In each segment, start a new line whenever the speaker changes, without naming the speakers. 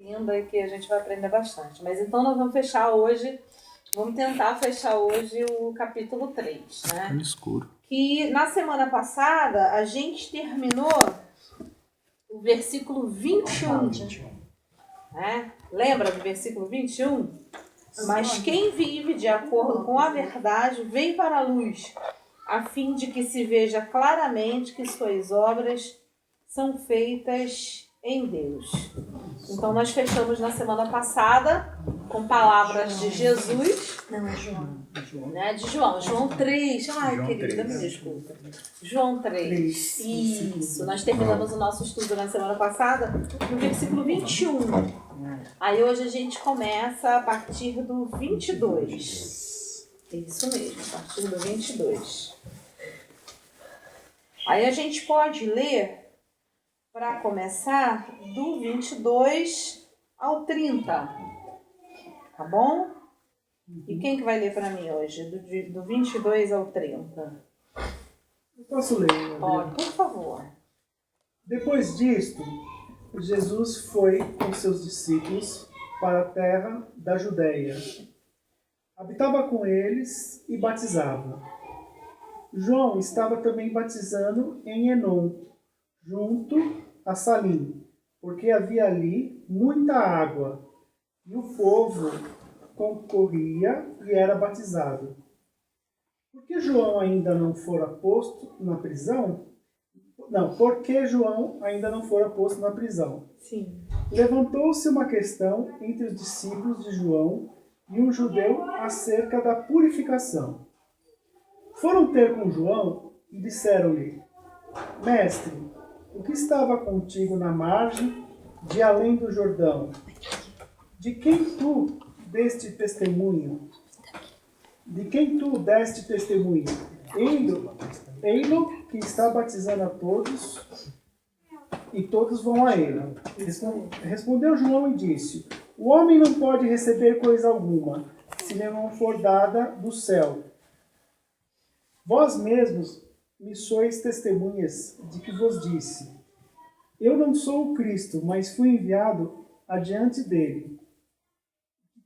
linda e que a gente vai aprender bastante. Mas então nós vamos fechar hoje, vamos tentar fechar hoje o capítulo 3, né?
No escuro.
Que na semana passada a gente terminou o versículo 21. Né? Lembra do versículo 21? Mas quem vive de acordo com a verdade veio para a luz, a fim de que se veja claramente que suas obras são feitas em Deus. Então nós fechamos na semana passada com palavras de Jesus. Não, é João. Né? De João. João 3. Ai, João querida, 3. Me desculpa. João 3. Isso. Nós terminamos o nosso estudo na semana passada no versículo 21. Aí hoje a gente começa a partir do 22. Isso mesmo, a partir do 22. Aí a gente pode ler, para começar, do 22 ao 30. Tá bom? E quem que vai ler para mim hoje? Do 22 ao 30.
Eu posso ler, André?
Pode, por favor.
Depois disto, Jesus foi com seus discípulos para a terra da Judéia. Habitava com eles e batizava. João estava também batizando em Enom, junto a Salim, porque havia ali muita água, e o povo concorria e era batizado. Porque João ainda não fora posto na prisão? Não, porque João ainda não fora posto na prisão.
Sim.
Levantou-se uma questão entre os discípulos de João e um judeu acerca da purificação. Foram ter com João e disseram-lhe: Mestre, o que estava contigo na margem de além do Jordão? De quem tu deste testemunho? De quem tu deste testemunho? Ei-lo que está batizando a todos, e todos vão a ele. Respondeu João e disse: O homem não pode receber coisa alguma, se lhe não for dada do céu. Vós mesmos me sois testemunhas de que vos disse: Eu não sou o Cristo, mas fui enviado adiante dele.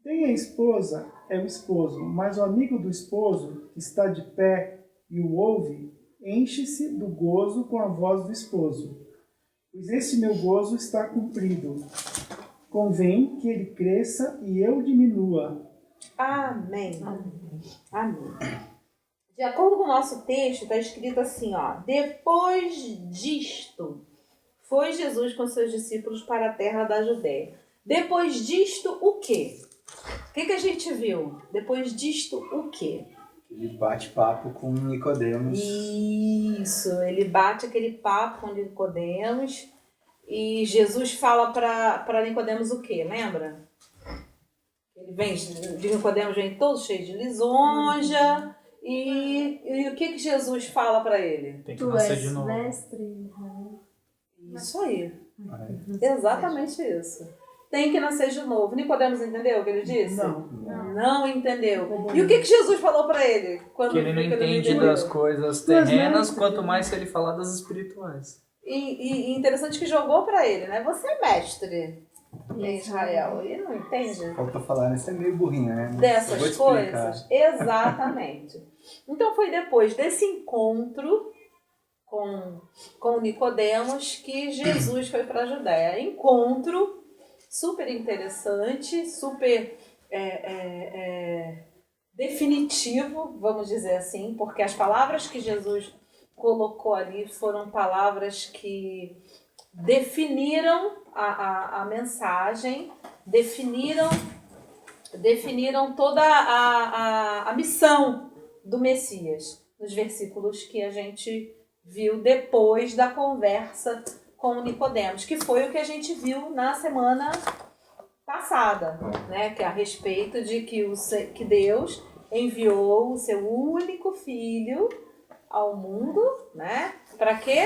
Tem a esposa, é o esposo, mas o amigo do esposo, que está de pé e o ouve, enche-se do gozo com a voz do esposo. Pois esse meu gozo está cumprido. Convém que ele cresça e eu diminua.
Amém. Amém. De acordo com o nosso texto, está escrito assim, ó. Depois disto, foi Jesus com seus discípulos para a terra da Judéia. Depois disto, o quê? O que a gente viu? Depois disto, o quê?
Ele bate papo com Nicodemos.
Isso, ele bate aquele papo com Nicodemos e Jesus fala para Nicodemos o quê? Lembra? Ele vem, de Nicodemos vem todo cheio de lisonja e o que Jesus fala para ele?
Tem que nascer de novo.
Mestre.
Isso aí. Exatamente isso. Tem que nascer de novo. Nicodemos entendeu o que ele disse? Não entendeu. E o que Jesus falou para ele?
Que ele não entende das coisas terrenas, quanto mais se ele falar das espirituais.
E interessante que jogou para ele, né? Você é mestre em Israel. E não entende
Falta falar, né? Você é meio burrinho, né?
dessas coisas? Exatamente. Então foi depois desse encontro com Nicodemos que Jesus foi para a Judéia. Encontro super interessante, super definitivo, vamos dizer assim, porque as palavras que Jesus colocou ali foram palavras que definiram a mensagem, definiram toda a missão do Messias, nos versículos que a gente viu depois da conversa com Nicodemos, que foi o que a gente viu na semana passada, né? Que é a respeito de que Deus enviou o seu único filho ao mundo, né? Para quê?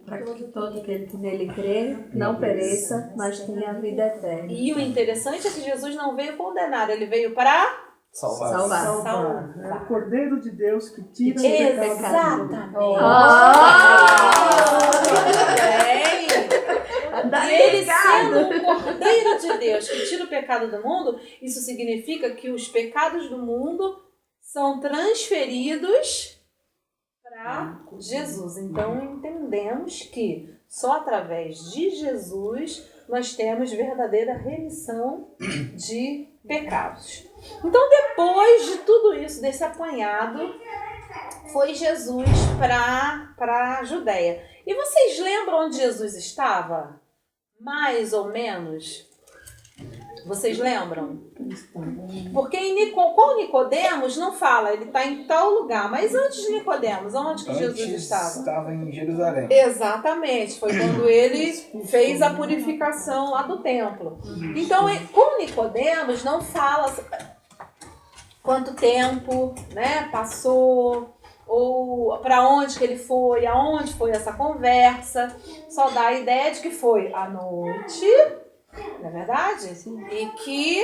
Para que todo aquele que nele crê não pereça, mas tenha a vida eterna.
E o interessante é que Jesus não veio condenar, ele veio para
Salvar.
É o Cordeiro de Deus que tira o pecado.
Exatamente.
Dá
E ele
ligado.
sendo o Cordeiro de Deus que tira o pecado do mundo, isso significa que os pecados do mundo são transferidos para Jesus. Então entendemos que só através de Jesus nós temos verdadeira remissão de pecados. Então depois de tudo isso, desse apanhado, foi Jesus para a Judéia. E vocês lembram onde Jesus estava? Mais ou menos? Vocês lembram? Porque com Nicodemos não fala, ele está em tal lugar. Mas antes de Nicodemos, onde que Jesus estava?
Estava em Jerusalém.
Exatamente, foi quando ele fez a purificação lá do templo. Então, com Nicodemos não fala quanto tempo, né, passou, ou para onde que ele foi, aonde foi essa conversa. Só dá a ideia de que foi à noite, não é verdade? E que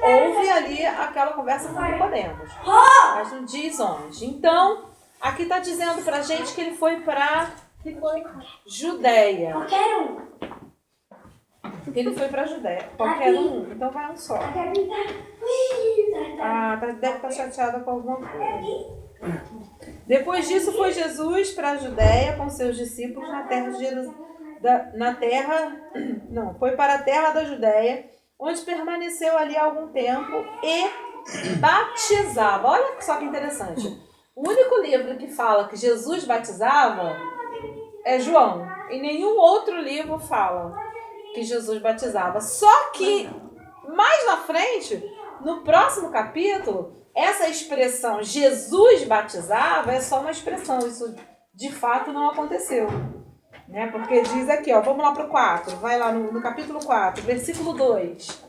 houve ali aquela conversa com Nicodemos. Mas não diz onde. Então, aqui está dizendo pra gente que ele foi para Judéia. Que ele foi para Judéia. Qualquer um. Então vai um só. Deve estar chateada com alguma coisa. Depois disso foi Jesus para a Judéia com seus discípulos na terra de foi para a terra da Judéia, onde permaneceu ali algum tempo e batizava. Olha só que interessante. O único livro que fala que Jesus batizava é João. E nenhum outro livro fala que Jesus batizava. Só que mais na frente, no próximo capítulo, essa expressão Jesus batizava é só uma expressão. Isso de fato não aconteceu. Né? Porque diz aqui, ó, vamos lá para o 4. Vai lá no capítulo 4, versículo 2.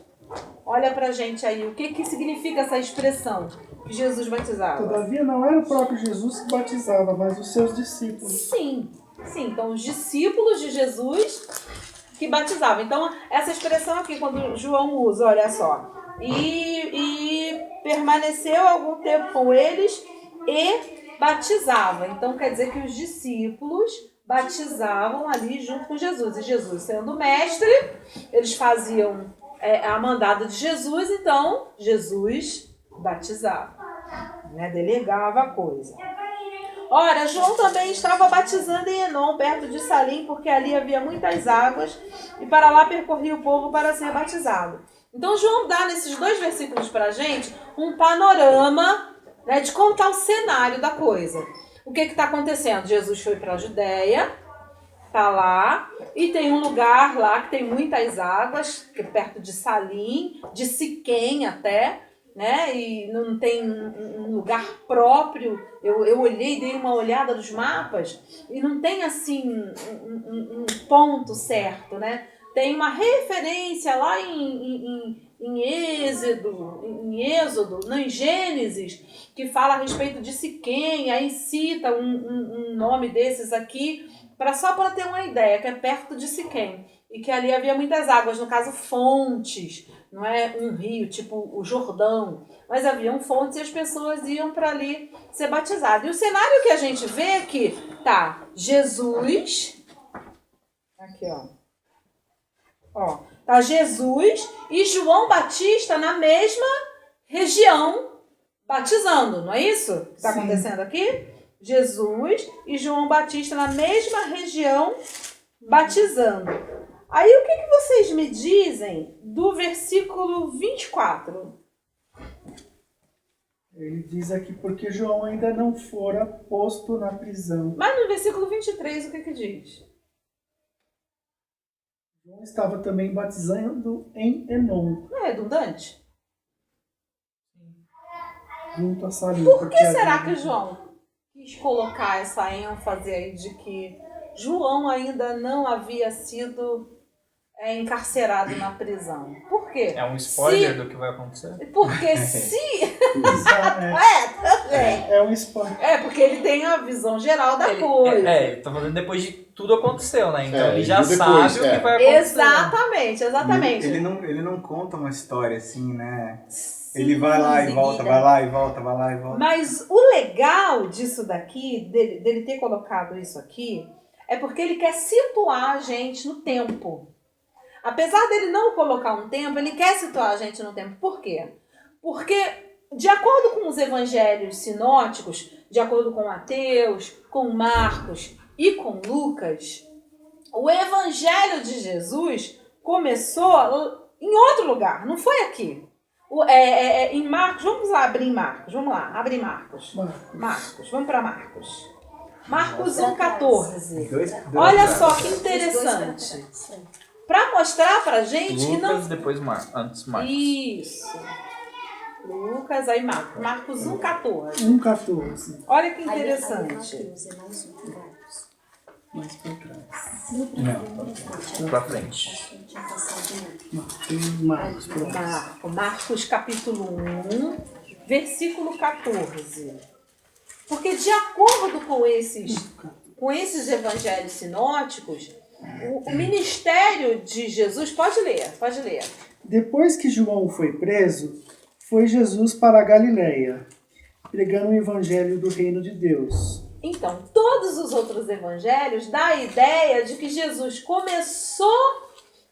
Olha pra gente aí, o que significa essa expressão que Jesus batizava?
Todavia não era o próprio Jesus que batizava, mas os seus discípulos.
Sim. Então os discípulos de Jesus que batizavam. Então essa expressão aqui, quando João usa, olha só. E permaneceu algum tempo com eles e batizava. Então quer dizer que os discípulos batizavam ali junto com Jesus. E Jesus sendo mestre, eles faziam a mandada de Jesus, então Jesus batizava, né? Delegava a coisa. Ora, João também estava batizando em Enom, perto de Salim, porque ali havia muitas águas, e para lá percorria o povo para ser batizado. Então João dá nesses 2 versículos para a gente um panorama, né, de contar o cenário da coisa. O que está acontecendo? Jesus foi para a Judéia, está lá, e tem um lugar lá que tem muitas águas, que é perto de Salim, de Siquém até, né? E não tem um lugar próprio. Eu olhei, dei uma olhada nos mapas, e não tem assim um ponto certo, né? Tem uma referência lá em Êxodo, não, em Gênesis, que fala a respeito de Siquém, aí cita um nome desses aqui, só para ter uma ideia, que é perto de Siquém, e que ali havia muitas águas, no caso fontes, não é um rio, tipo o Jordão, mas haviam fontes e as pessoas iam para ali ser batizadas. E o cenário que a gente vê é que tá Jesus, aqui ó, tá Jesus e João Batista na mesma região batizando, não é isso que está acontecendo aqui? Jesus e João Batista na mesma região batizando. Aí o que vocês me dizem do versículo 24?
Ele diz aqui, porque João ainda não fora posto na prisão.
Mas no versículo 23 o que diz?
João estava também batizando em Enom,
Não é redundante?
junto a Salim.
Por que será que João quis colocar essa ênfase aí de que João ainda não havia sido encarcerado na prisão? Por quê?
É um spoiler do que vai acontecer?
Porque se...
É um spoiler.
porque ele tem a visão geral da coisa.
Tô falando depois de tudo aconteceu, né? Então ele já
depois,
sabe o que vai acontecer.
Exatamente.
Ele não conta uma história assim, né?
Sim,
Ele vai lá e volta,
seguida.
vai lá e volta, vai lá e volta.
Mas o legal disso daqui, dele ter colocado isso aqui, é porque ele quer situar a gente no tempo. Apesar dele não colocar um tempo, ele quer situar a gente no tempo. Por quê? Porque, de acordo com os evangelhos sinóticos, de acordo com Mateus, com Marcos e com Lucas, o evangelho de Jesus começou em outro lugar, não foi aqui. Em Marcos, vamos lá abrir Marcos, vamos lá, abre Marcos. Marcos, vamos para Marcos. Marcos 1,14. Olha só que interessante. Para mostrar pra gente que não...
Lucas, depois antes Marcos.
Isso. Lucas, aí Marcos. Marcos 1,14.
1,14.
Olha que interessante.
Mais pra trás.
Não, pra frente.
Marcos capítulo 1, versículo 14. Porque de acordo com esses evangelhos sinóticos, o ministério de Jesus... Pode ler.
Depois que João foi preso, foi Jesus para a Galileia, pregando o evangelho do reino de Deus.
Então, todos os outros evangelhos dão a ideia de que Jesus começou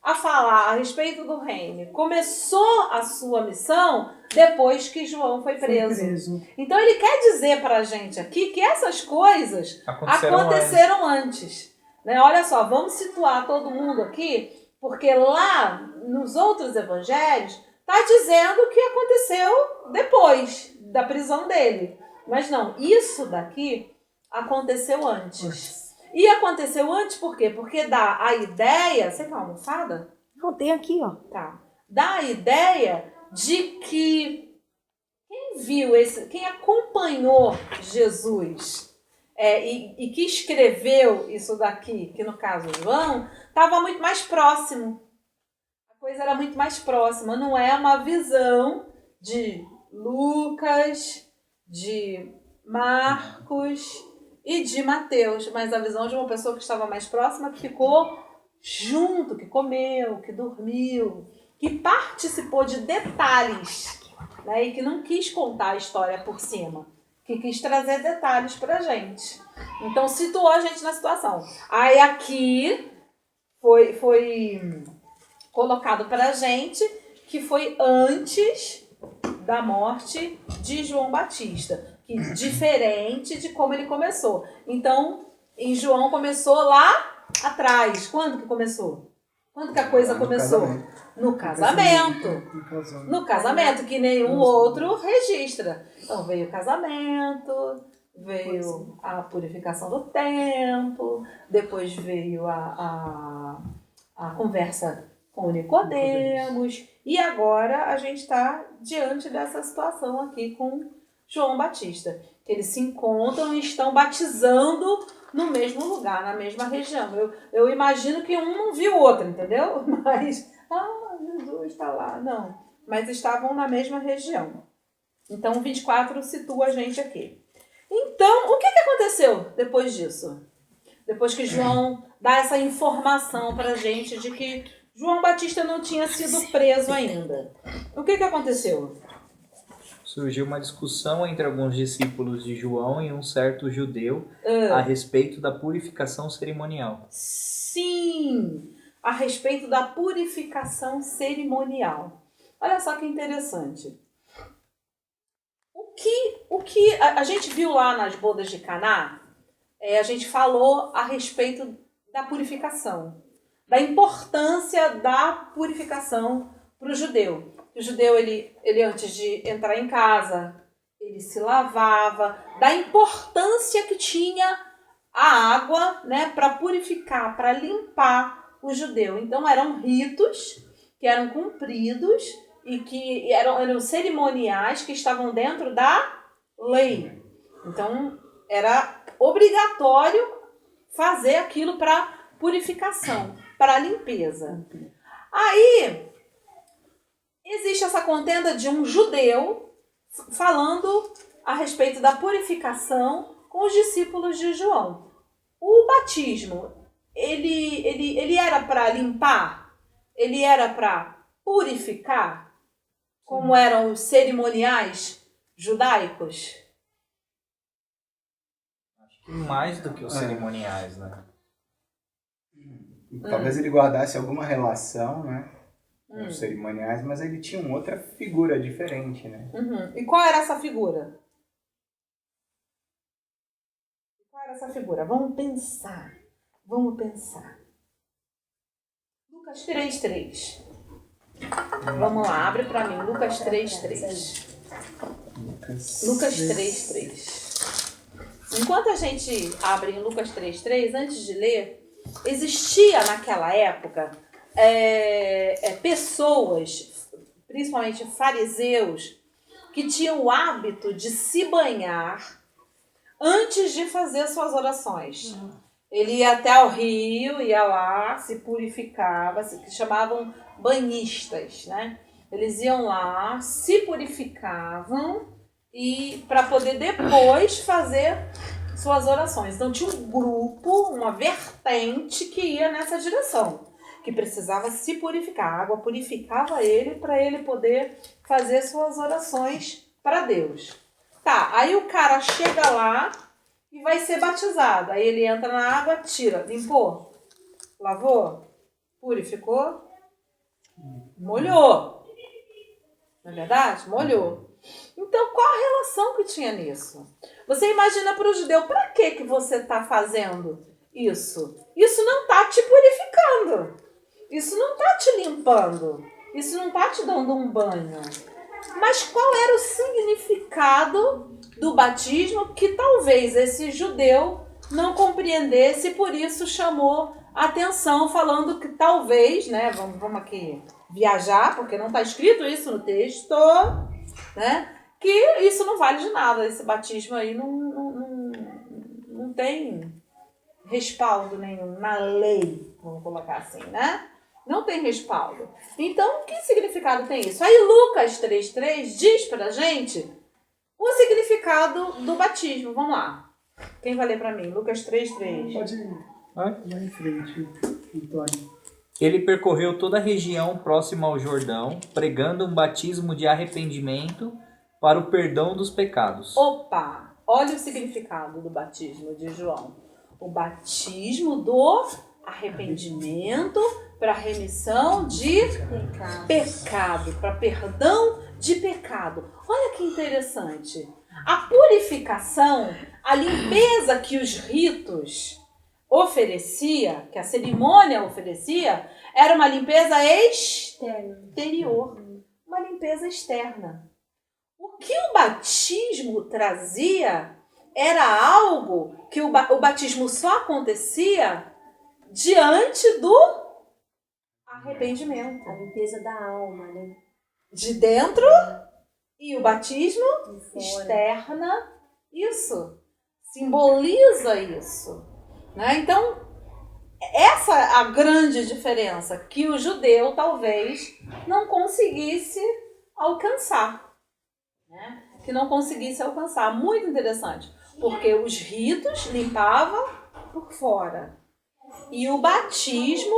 a falar a respeito do reino, começou a sua missão depois que João foi preso. Então, ele quer dizer para a gente aqui que essas coisas aconteceram antes. Né? Olha só, vamos situar todo mundo aqui, porque lá nos outros evangelhos está dizendo que aconteceu depois da prisão dele. Mas não, isso daqui aconteceu antes. E aconteceu antes por quê? Porque dá a ideia... Você quer uma almofada?
Não, tem aqui, ó.
Tá. Dá a ideia de que quem acompanhou Jesus e que escreveu isso daqui, que no caso João, estava muito mais próximo. A coisa era muito mais próxima. Não é uma visão de Lucas, de Marcos e de Mateus, mas a visão de uma pessoa que estava mais próxima, que ficou junto, que comeu, que dormiu, que participou de detalhes, né, e que não quis contar a história por cima, que quis trazer detalhes pra gente. Então situou a gente na situação. Aí aqui foi colocado pra gente que foi antes da morte de João Batista, que diferente de como ele começou. Então, em João começou lá atrás. Quando que começou? Quando que a coisa começou? No casamento. No casamento, que nenhum outro registra. Então veio o casamento, veio a purificação do templo, depois veio a conversa com Nicodemos, e agora a gente está diante dessa situação aqui com João Batista. Eles se encontram e estão batizando no mesmo lugar, na mesma região. Eu imagino que um não viu o outro, entendeu? Mas, Jesus está lá. Não, mas estavam na mesma região. Então, o 24 situa a gente aqui. Então, o que aconteceu depois disso? Depois que João dá essa informação para a gente de que João Batista não tinha sido preso ainda. O que aconteceu?
Surgiu uma discussão entre alguns discípulos de João e um certo judeu a respeito da purificação cerimonial.
Sim, a respeito da purificação cerimonial. Olha só que interessante. O que a gente viu lá nas bodas de Caná, a gente falou a respeito da purificação, da importância da purificação para o judeu. O judeu, ele antes de entrar em casa, ele se lavava, da importância que tinha a água, né, para purificar, para limpar o judeu. Então eram ritos que eram cumpridos e que eram cerimoniais que estavam dentro da lei. Então era obrigatório fazer aquilo para purificação, para limpeza. Aí existe essa contenda de um judeu falando a respeito da purificação com os discípulos de João. O batismo, ele era para limpar? Ele era para purificar? Como eram os cerimoniais judaicos?
Acho que mais do que os cerimoniais, né?
Talvez ele guardasse alguma relação, né? Com os cerimoniais, mas ele tinha uma outra figura diferente, né?
E qual era essa figura? Vamos pensar. Lucas 3:3. Vamos lá, abre para mim. Lucas 3:3. Lucas 3:3. Enquanto a gente abre em Lucas 3:3, antes de ler, existia naquela época pessoas, principalmente fariseus, que tinham o hábito de se banhar antes de fazer suas orações. Ele ia até o rio, ia lá, se purificava, que chamavam banhistas, né? Eles iam lá, se purificavam e para poder depois fazer suas orações. Então tinha um grupo, uma vertente que ia nessa direção, que precisava se purificar. A água purificava ele para ele poder fazer suas orações para Deus. Tá, aí o cara chega lá e vai ser batizado. Aí ele entra na água, tira, limpou, lavou, purificou, molhou. Não é verdade? Molhou. Então, qual a relação que tinha nisso? Você imagina para o judeu, para que você está fazendo isso? Isso não está te purificando. Isso não está te limpando. Isso não está te dando um banho. Mas qual era o significado do batismo que talvez esse judeu não compreendesse e por isso chamou a atenção, falando que talvez, né, vamos aqui viajar, porque não está escrito isso no texto, né, que isso não vale de nada, esse batismo aí não tem respaldo nenhum na lei, vamos colocar assim, né? Não tem respaldo. Então, que significado tem isso? Aí Lucas 3:3 diz pra gente o significado do batismo. Vamos lá. Quem vai ler pra mim? Lucas 3:3.
Pode ir lá em frente, Antônio.
Ele percorreu toda a região próxima ao Jordão, pregando um batismo de arrependimento para o perdão dos pecados.
Opa! Olha o significado do batismo de João. O batismo do arrependimento para remissão de pecado, para perdão de pecado. Olha que interessante. A purificação, a limpeza que os ritos oferecia, que a cerimônia oferecia, era uma limpeza exterior, uma limpeza externa. O que o batismo trazia era algo que o batismo só acontecia diante do arrependimento.
A limpeza da alma, né?
De dentro e o batismo externa, isso. Simboliza isso. Né? Então, essa é a grande diferença que o judeu talvez não conseguisse alcançar. Né? Que não conseguisse alcançar. Muito interessante. Porque os ritos limpavam por fora. E o batismo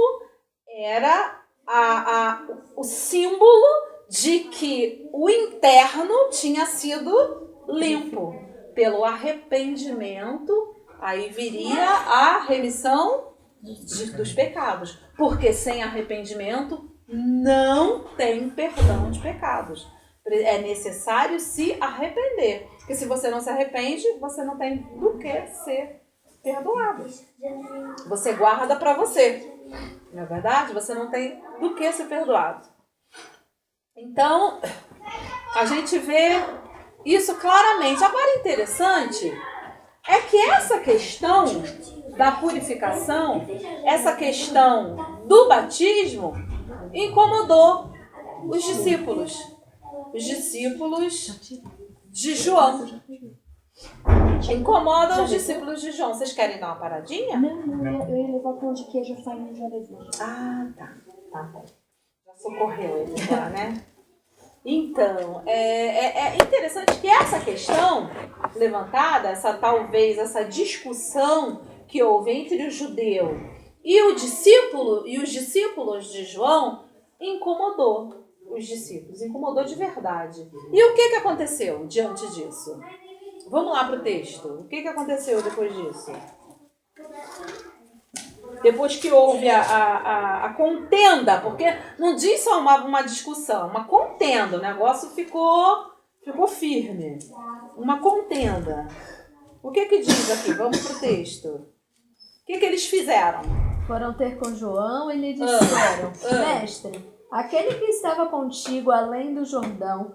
era o símbolo de que o interno tinha sido limpo. Pelo arrependimento, aí viria a remissão dos pecados. Porque sem arrependimento não tem perdão de pecados. É necessário se arrepender. Porque se você não se arrepende, você não tem do que ser perdoado. Você guarda para você. Não é verdade? Você não tem do que ser perdoado. Então, a gente vê isso claramente. Agora, interessante é que essa questão da purificação, essa questão do batismo, incomodou os discípulos. Os discípulos de João. Incomoda os discípulos de João. Vocês querem dar uma paradinha?
Não, eu ia levar o pão de queijo, a farinha já levou.
Ah, tá. Tá bom. Já socorreu ele lá, né? Então, é interessante que essa questão levantada, essa discussão que houve entre o judeu e o discípulo e os discípulos de João incomodou os discípulos, incomodou de verdade. E o que aconteceu diante disso? Vamos lá para o texto. O que aconteceu depois disso? depois que houve a contenda, porque não diz só uma discussão, uma contenda, o negócio ficou firme. Uma contenda. O que diz aqui? Vamos pro texto. O que eles fizeram?
Foram ter com João e lhe disseram: Mestre, aquele que estava contigo além do Jordão,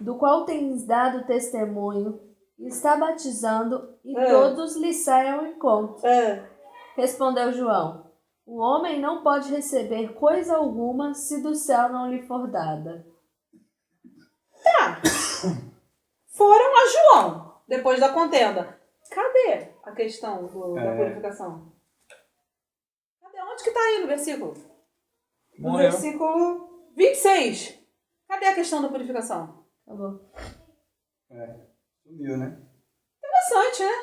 do qual tens dado testemunho, está batizando e todos lhe saem ao encontro. Respondeu João: o homem não pode receber coisa alguma se do céu não lhe for dada.
Tá. Foram a João, depois da contenda. Cadê a questão da purificação? Cadê? Onde que tá aí no versículo? No
Morreu.
versículo 26. Cadê a questão da purificação?
Acabou.
Sumiu, né?
Interessante, né?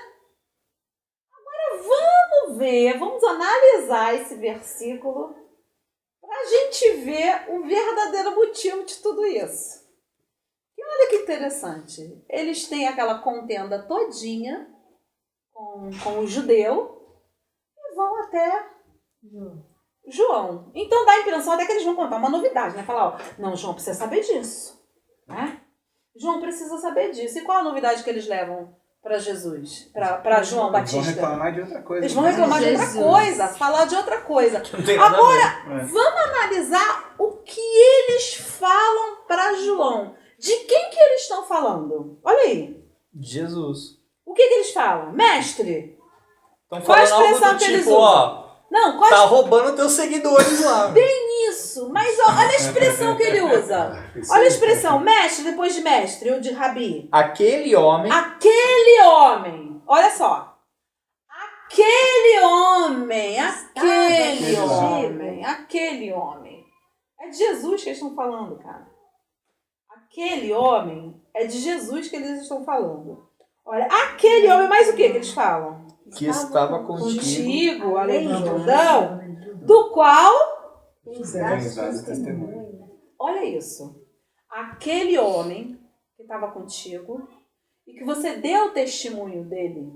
Agora vamos analisar esse versículo para a gente ver o verdadeiro motivo de tudo isso. E olha que interessante. Eles têm aquela contenda todinha com o judeu e vão até João. Então dá a impressão até que eles vão contar uma novidade, né? Falar, ó, não, João precisa saber disso, né? João precisa saber disso. E qual a novidade que eles levam para Jesus? Para João Batista?
Eles vão reclamar de outra coisa.
Eles vão reclamar de outra
Jesus.
coisa, falar de outra coisa.
Não tem nada a
Agora, vamos analisar o que eles falam para João. De quem que eles estão falando? Olha aí.
Jesus.
O que eles falam? Mestre.
Estão
Qual a
falando algo
expressão
do
que eles
tipo, ó,
Não, qual
tá roubando teus seguidores lá.
isso? Mas ó, olha a expressão que ele usa. Olha a expressão, mestre depois de mestre, ou de rabi.
Aquele homem,
Aquele homem. Olha só. Aquele homem. É de Jesus que eles estão falando, cara. Aquele homem é de Jesus que eles estão falando. Olha, aquele homem, mais o que eles falam?
que estava contigo,
Contigo, além do Jordão, do qual...
Tens dado testemunho.
Olha isso. Aquele homem que estava contigo e que você deu testemunho dele.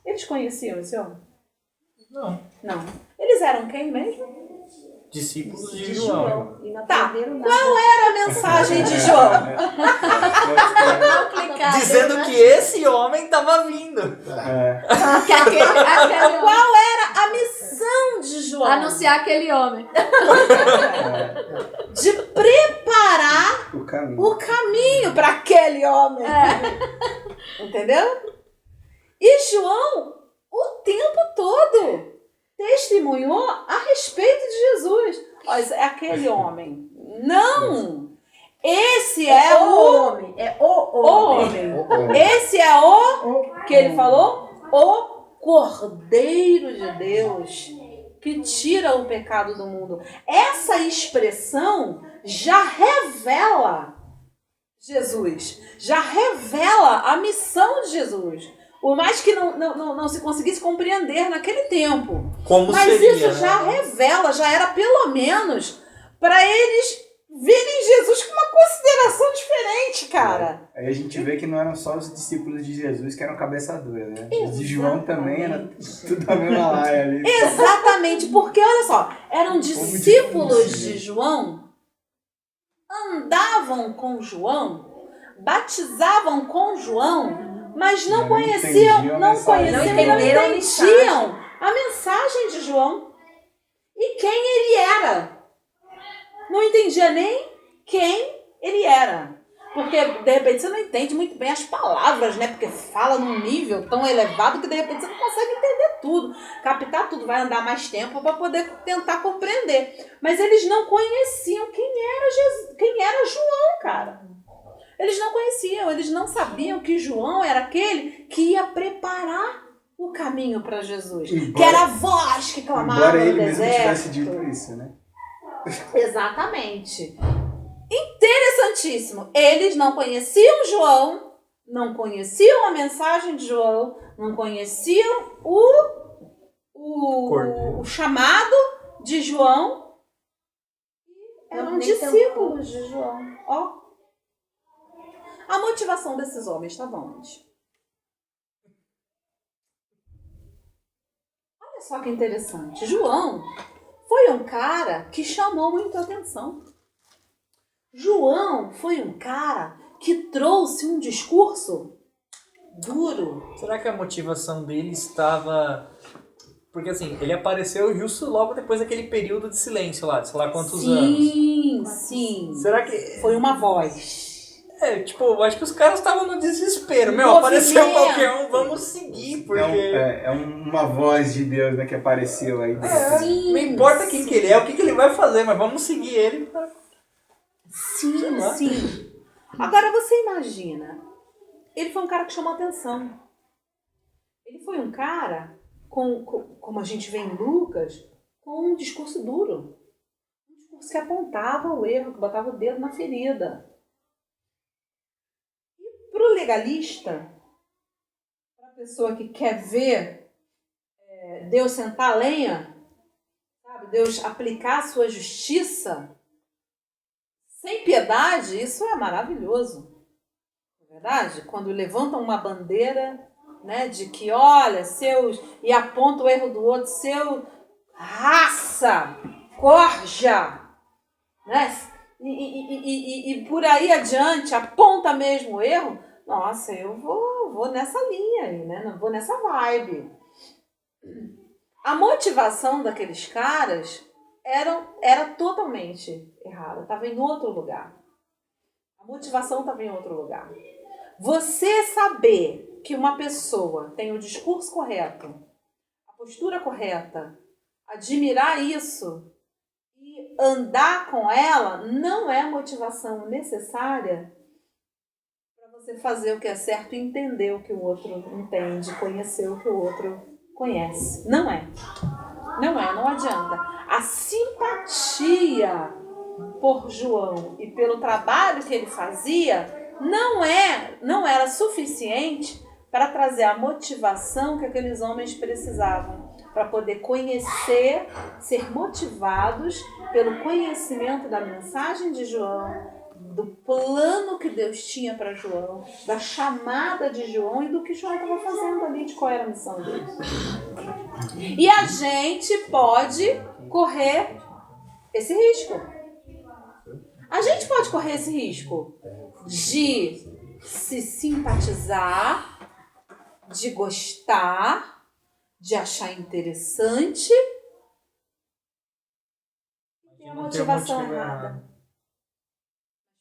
Eles conheciam esse homem?
não,
Não. Eles eram quem mesmo?
discípulos de João.
E não
Tá.
aprenderam nada.
Qual era a mensagem de João?
Não clicar.
Dizendo que esse homem estava vindo.
Aquele homem.
Qual era a missão de João?
Anunciar aquele homem.
De preparar
O caminho.
o caminho para aquele homem. Entendeu? E João, o tempo todo, testemunhou a respeito de Jesus. Olha, é aquele homem. Não! Esse é o
homem. É o homem.
homem. Esse é o que ele falou? O Cordeiro de Deus que tira o pecado do mundo. Essa expressão já revela Jesus. Já revela a missão de Jesus. Por mais que não se conseguisse compreender naquele tempo.
Como
Mas
seria,
isso já revela, já era pelo menos para eles verem Jesus com uma consideração diferente, cara.
Aí a gente vê que não eram só os discípulos de Jesus que eram cabeça dura, né? Os de João também era tudo a mesma laia ali.
Exatamente, porque olha só, eram discípulos
difícil,
de João, andavam com João, batizavam com João, mas não conheciam, não
entenderam a
entendiam a mensagem de João e quem ele era. Não entendia nem quem ele era. Porque, de repente, você não entende muito bem as palavras, né? Porque fala num nível tão elevado que, de repente, você não consegue entender tudo. Captar tudo, vai andar mais tempo para poder tentar compreender. Mas eles não conheciam quem era João, cara. Eles não conheciam, eles não sabiam que João era aquele que ia preparar o caminho para Jesus. Que era a voz que clamava
Embora
no
ele mesmo
deserto.
tivesse dito isso, né?
Exatamente. Interessantíssimo. Eles não conheciam João, não conheciam a mensagem de João, não conheciam o chamado de João. Eram
Nem
discípulos de João. Ó. A motivação desses homens estava onde? Olha Olha só que interessante. João foi um cara que chamou muita atenção. João foi um cara que trouxe um discurso duro.
Será que a motivação dele estava... Porque assim, ele apareceu justo logo depois daquele período de silêncio lá, de sei lá quantos anos.
Sim, sim.
Será que...
Foi uma voz.
eu acho que os caras estavam no desespero. Meu,
Movimento.
apareceu qualquer um, vamos seguir, porque...
É uma voz de Deus, né, que apareceu aí.
Sim,
não importa quem que ele é, o que ele vai fazer, mas vamos seguir ele.
Sim, sim. Agora você imagina, ele foi um cara que chamou atenção. Ele foi um cara, como a gente vê em Lucas, com um discurso duro. Um discurso que apontava o erro, que botava o dedo na ferida. E para o legalista, para a pessoa que quer ver Deus sentar a lenha, sabe, Deus aplicar a sua justiça, sem piedade, isso é maravilhoso. Não é verdade? Quando levantam uma bandeira, né, de que, olha, e aponta o erro do outro, seu raça, corja, né? E por aí adiante, aponta mesmo o erro. Nossa, eu vou nessa linha aí, né? Não vou nessa vibe. A motivação daqueles caras era totalmente errada, estava em outro lugar. A motivação estava em outro lugar. Você saber que uma pessoa tem o discurso correto, a postura correta, admirar isso e andar com ela não é a motivação necessária para você fazer o que é certo e entender o que o outro entende, conhecer o que o outro conhece. Não é. Não adianta. A simpatia por João e pelo trabalho que ele fazia não era suficiente para trazer a motivação que aqueles homens precisavam para poder conhecer, ser motivados pelo conhecimento da mensagem de João, do plano que Deus tinha para João, da chamada de João e do que João estava fazendo ali, de qual era a missão dele. E a gente pode correr esse risco. A gente pode correr esse risco de se simpatizar, de gostar, de achar interessante e ter a motivação errada.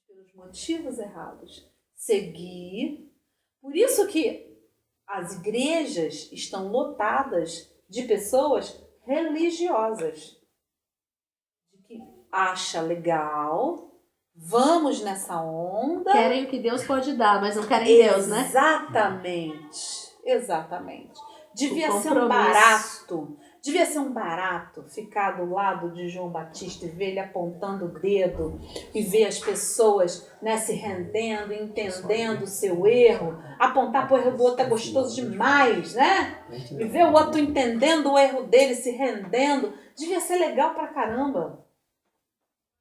Pelos motivos errados. Seguir. Por isso que as igrejas estão lotadas de pessoas religiosas. Que acha legal, vamos nessa onda.
Querem o que Deus pode dar, mas não querem Deus, né?
Exatamente. Devia ser um barato ficar do lado de João Batista e ver ele apontando o dedo e ver as pessoas, né, se rendendo, entendendo o seu erro. Apontar pro erro do outro é gostoso demais, né? E ver o outro entendendo o erro dele, se rendendo. Devia ser legal pra caramba.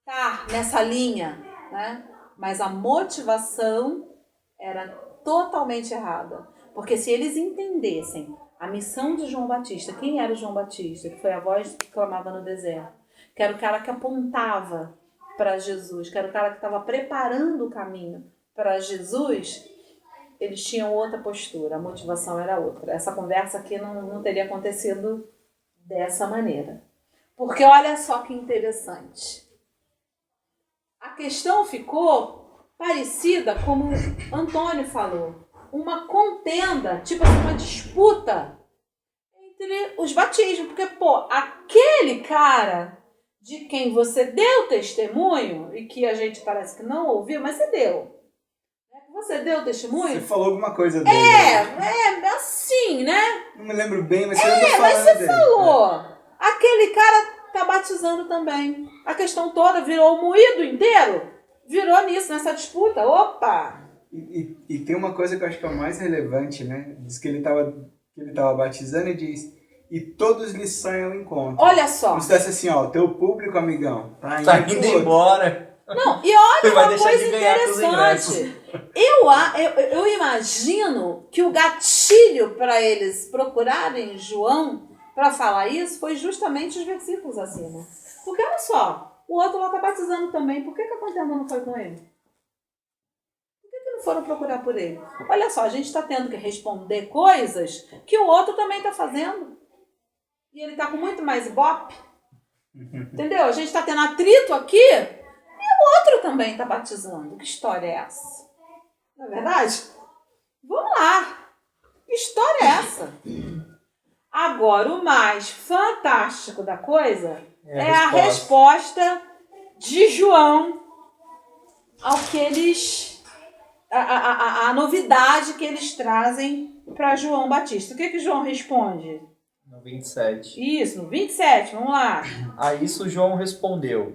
Tá nessa linha, né? Mas a motivação era totalmente errada. Porque se eles entendessem a missão de João Batista, quem era o João Batista? Que foi a voz que clamava no deserto. Que era o cara que apontava para Jesus, que era o cara que estava preparando o caminho para Jesus. Eles tinham outra postura, a motivação era outra. Essa conversa aqui não teria acontecido dessa maneira. Porque olha só que interessante. A questão ficou parecida, como Antônio falou, uma contenda, tipo assim, uma disputa entre os batismos. Porque, aquele cara de quem você deu testemunho, e que a gente parece que não ouviu, mas você deu. Você deu testemunho?
Você falou alguma coisa dele.
Assim, né?
Não me lembro bem, mas você andou falando
mas você
dele.
falou. Aquele cara tá batizando também. A questão toda virou o moído inteiro. Virou nisso, nessa disputa. Opa!
E tem uma coisa que eu acho que é o mais relevante, né? Diz que ele tava batizando e diz: e todos lhe saem ao encontro.
Olha só.
Como se desse assim, ó, teu público, amigão, tá
indo embora.
Não, e olha
vai
uma
deixar
coisa
de ganhar com os
interessante. Eu imagino que o gatilho para eles procurarem João para falar isso foi justamente os versículos acima. Porque olha só, o outro lá está batizando também. Por que a contenda não foi com ele? Por que não foram procurar por ele? Olha só, a gente está tendo que responder coisas que o outro também está fazendo. E ele está com muito mais ibope. Entendeu? A gente está tendo atrito aqui e o outro também está batizando. Que história é essa? Não é verdade? Vamos lá. Que história é essa? Agora, o mais fantástico da coisa é a resposta de João ao que eles... A novidade que eles trazem para João Batista. O que João responde?
No 27.
Isso, no 27, vamos lá.
A isso João respondeu: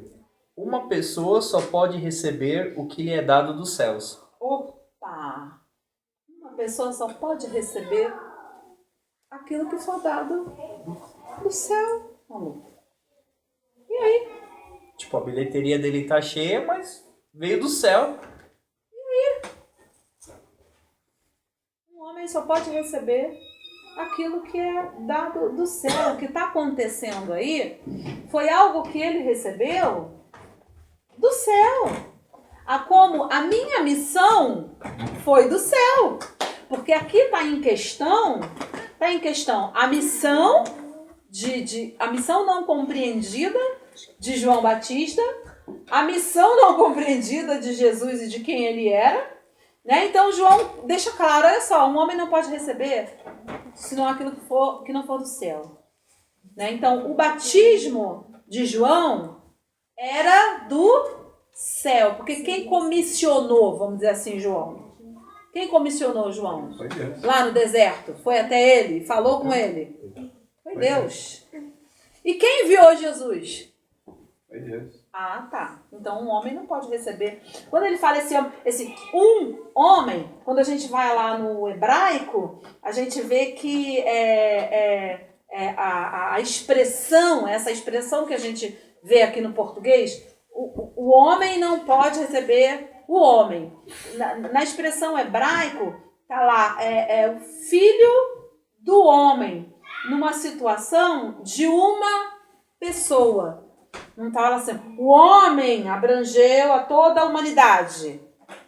uma pessoa só pode receber o que lhe é dado dos céus.
Opa! Uma pessoa só pode receber aquilo que foi dado do céu. Amor. E aí?
Tipo, a bilheteria dele tá cheia, mas veio do céu.
Um homem só pode receber aquilo que é dado do céu. O que está acontecendo aí foi algo que ele recebeu do céu. Como a minha missão foi do céu. Porque aqui está em questão a missão a missão não compreendida de João Batista, a missão não compreendida de Jesus e de quem ele era. Né? Então João deixa claro, olha só, um homem não pode receber senão aquilo que não for do céu. Né? Então o batismo de João era do céu, porque quem comissionou, vamos dizer assim, João? Quem comissionou João?
Foi Deus. Foi
Lá no deserto, foi até ele, falou com ele. Foi Deus. E quem enviou Jesus?
Deus.
Ah, tá. Então um homem não pode receber. Quando ele fala esse um homem, quando a gente vai lá no hebraico, a gente vê que a expressão, essa expressão que a gente vê aqui no português, o homem não pode receber o homem. Na expressão hebraico, tá lá, o filho do homem, numa situação de uma pessoa. Não está assim, o homem abrangeu a toda a humanidade.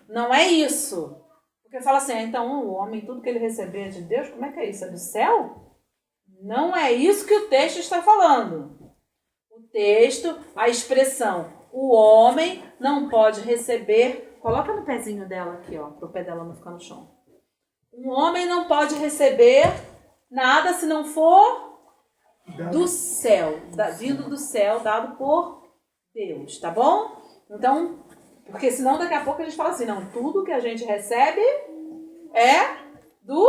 Não é isso. Porque fala assim, então o homem, tudo que ele recebeu de Deus, como é que é isso? É do céu? Não é isso que o texto está falando. O texto, a expressão, o homem não pode receber... Coloca no pezinho dela aqui, ó, para o pé dela não ficar no chão. Um homem não pode receber nada se não for do céu, vindo do céu, dado por Deus, tá bom? Então, porque senão daqui a pouco a gente fala assim, não, tudo que a gente recebe é do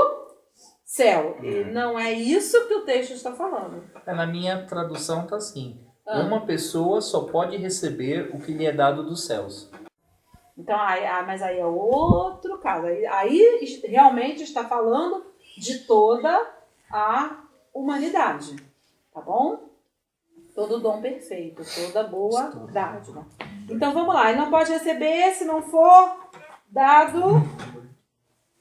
céu. E não é isso que o texto está falando.
Na minha tradução tá assim, uma pessoa só pode receber o que lhe é dado dos céus.
Então, mas aí é outro caso. Aí realmente está falando de toda a humanidade. Tá bom? Todo dom perfeito, toda boa dádiva. Então vamos lá. Ele não pode receber se não for dado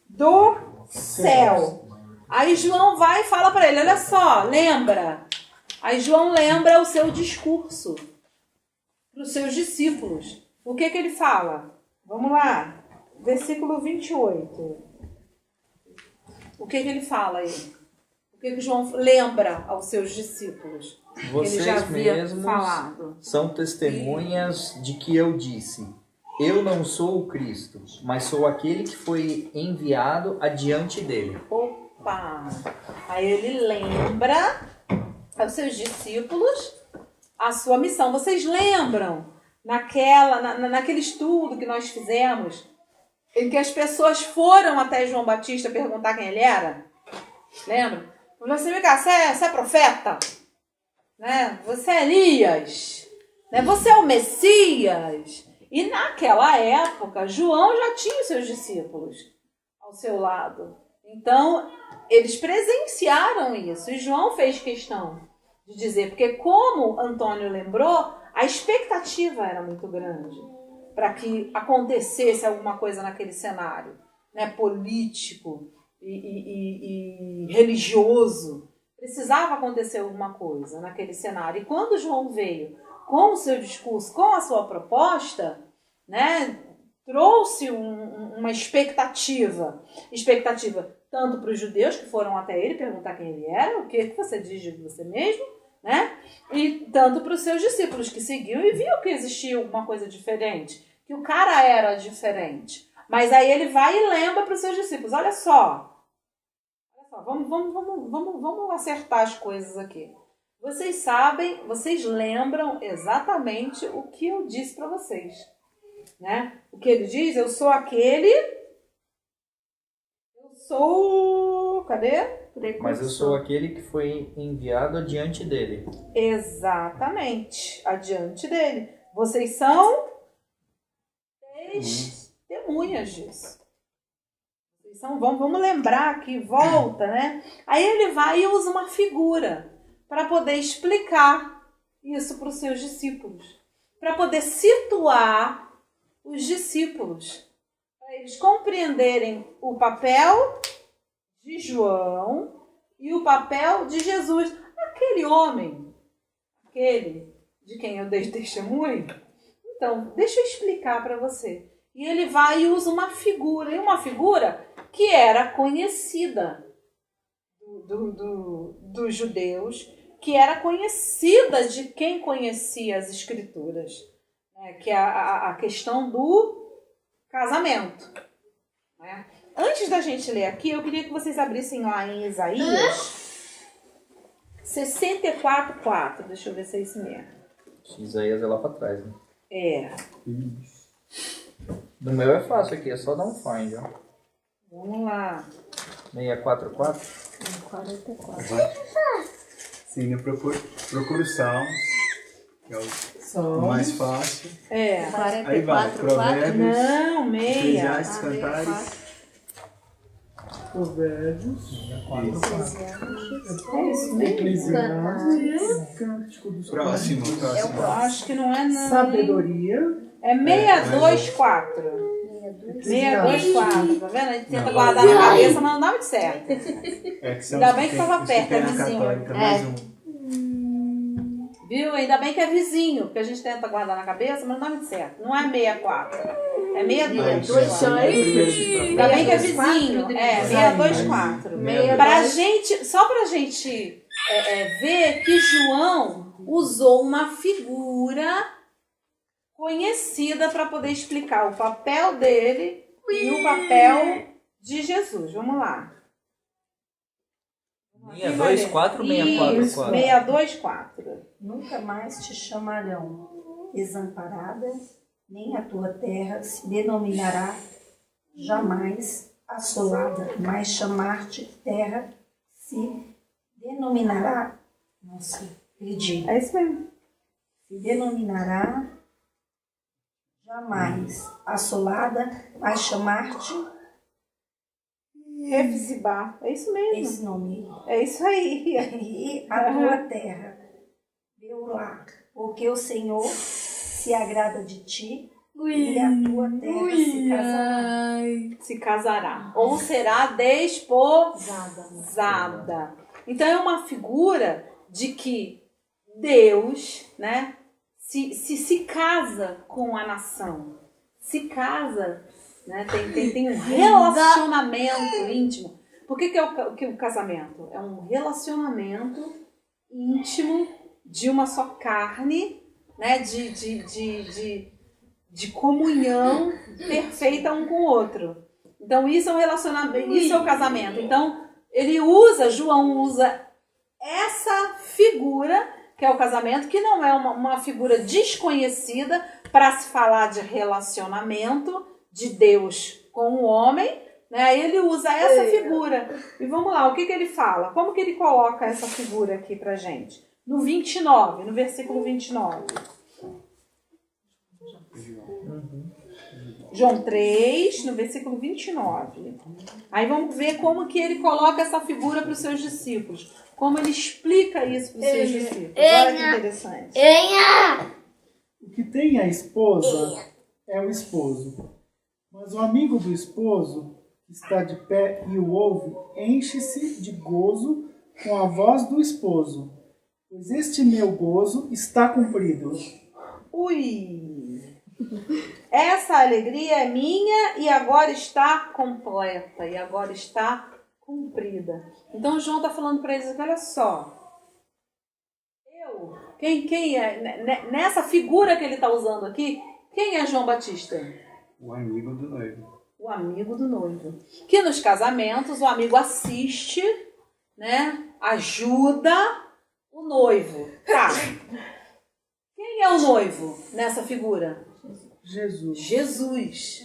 do céu. Aí João vai e fala para ele, olha só, lembra. Aí João lembra o seu discurso para os seus discípulos. O que ele fala? Vamos lá. Versículo 28. O que ele fala aí? O que João lembra aos seus discípulos?
Vocês
ele já havia
mesmos
falado.
São testemunhas de que eu disse, eu não sou o Cristo, mas sou aquele que foi enviado adiante dele.
Opa! Aí ele lembra aos seus discípulos a sua missão. Vocês lembram naquele estudo que nós fizemos, em que as pessoas foram até João Batista perguntar quem ele era? Lembra? Você é profeta? Né? Você é Elias? Né? Você é o Messias? E naquela época, João já tinha os seus discípulos ao seu lado. Então, eles presenciaram isso. E João fez questão de dizer, porque como Antônio lembrou, a expectativa era muito grande para que acontecesse alguma coisa naquele cenário, né, político e religioso. Precisava acontecer alguma coisa naquele cenário. E quando João veio com o seu discurso, com a sua proposta, né, trouxe uma expectativa tanto para os judeus que foram até ele perguntar quem ele era, o que você diz de você mesmo, né? E tanto para os seus discípulos que seguiam e viu que existia alguma coisa diferente, que o cara era diferente. Mas aí ele vai e lembra para os seus discípulos, olha só, vamos acertar as coisas aqui. Vocês sabem, vocês lembram exatamente o que eu disse para vocês, né? O que ele diz, cadê?
Mas eu sou aquele que foi enviado adiante dele.
Exatamente, adiante dele. Vocês são testemunhas disso. Vocês são, vamos lembrar que volta, né? Aí ele vai e usa uma figura para poder explicar isso para os seus discípulos, para poder situar os discípulos, para eles compreenderem o papel de João e o papel de Jesus. Aquele homem, aquele de quem eu dei testemunho, então, deixa eu explicar para você. E ele vai e usa uma figura, e uma figura que era conhecida dos judeus, que era conhecida de quem conhecia as escrituras, né? Que é a questão do casamento, né? Antes da gente ler aqui, eu queria que vocês abrissem lá em Isaías 64:4. Deixa eu ver se é isso mesmo.
Isaías é lá pra trás, né?
É.
No meu é fácil aqui, é só dar um find, ó.
Vamos lá.
644?
44.
Sim, eu procuro Salmos, que é o mais fácil.
É.
Aí vai,
44,
Provérbios,
Não, meia.
Eclesiastes, Cantares.
Provérbios,
É isso mesmo.
Eclesiastes, Cântico dos
Próximo.
Eu acho que não é não.
Sabedoria,
É 624. 624, tá vendo? A gente tenta guardar na cabeça, mas não dá muito certo.
É que são
Ainda
os
bem que
tem-
tava
os
perto,
tem
é
a
vizinho.
católica, mais um.
Viu? Ainda bem que é vizinho, porque a gente tenta guardar na cabeça, mas não dá muito certo. Não é 64. É 62. Ainda bem que é vizinho. É, 624. Só pra gente ver que João usou uma figura conhecida para poder explicar o papel dele e o papel de Jesus. Vamos lá.
624 ou 644?
624.
Nunca mais te chamarão desamparada, nem a tua terra se denominará jamais assolada, mas chamar-te terra se denominará, nossa, perdi,
É isso mesmo.
se denominará jamais assolada, mas chamar-te
Refsibar. É isso mesmo.
esse nome
É isso aí.
e a tua terra, Beulah, porque o Senhor se agrada de ti e a tua terra se casará.
Se casará. Ou será desposada. Então é uma figura de que Deus, né, se casa com a nação. Se casa, né, tem um relacionamento íntimo. Por que é o casamento? É um relacionamento íntimo de uma só carne, né, de comunhão perfeita um com o outro. Então isso é um relacionamento, isso é o casamento. Então João usa essa figura, que é o casamento, que não é uma figura desconhecida para se falar de relacionamento de Deus com o homem, né? Aí ele usa essa figura. E vamos lá, o que ele fala? Como que ele coloca essa figura aqui pra gente? No 29, no versículo 29. João 3, no versículo 29. Aí vamos ver como que ele coloca essa figura para os seus discípulos. Como ele explica isso para os seus discípulos. Olha que interessante.
o que tem a esposa é o esposo. Mas o amigo do esposo, que está de pé e o ouve, enche-se de gozo com a voz do esposo, pois este meu gozo está cumprido.
Ui! Essa alegria é minha e agora está completa, e agora está cumprida. Então João está falando para eles aqui, olha só. Quem é? Nessa figura que ele está usando aqui, quem é João Batista?
O amigo do noivo.
O amigo do noivo. Que nos casamentos o amigo assiste, né? Ajuda o noivo. Tá. Quem é o noivo nessa figura?
Jesus.
Jesus.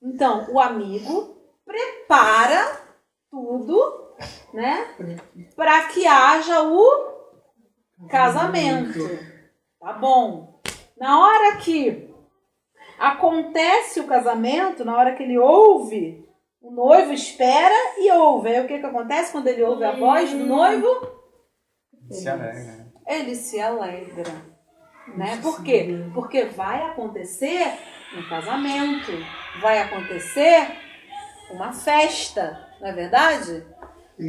Então, o amigo prepara tudo, né? Para que haja o casamento. Tá bom. Na hora que acontece o casamento, na hora que ele ouve, o noivo espera e ouve. Aí o que acontece quando ele ouve a voz do noivo?
Se alegra.
Ele se alegra. Né? Por quê? Porque vai acontecer um casamento, vai acontecer uma festa, não é verdade?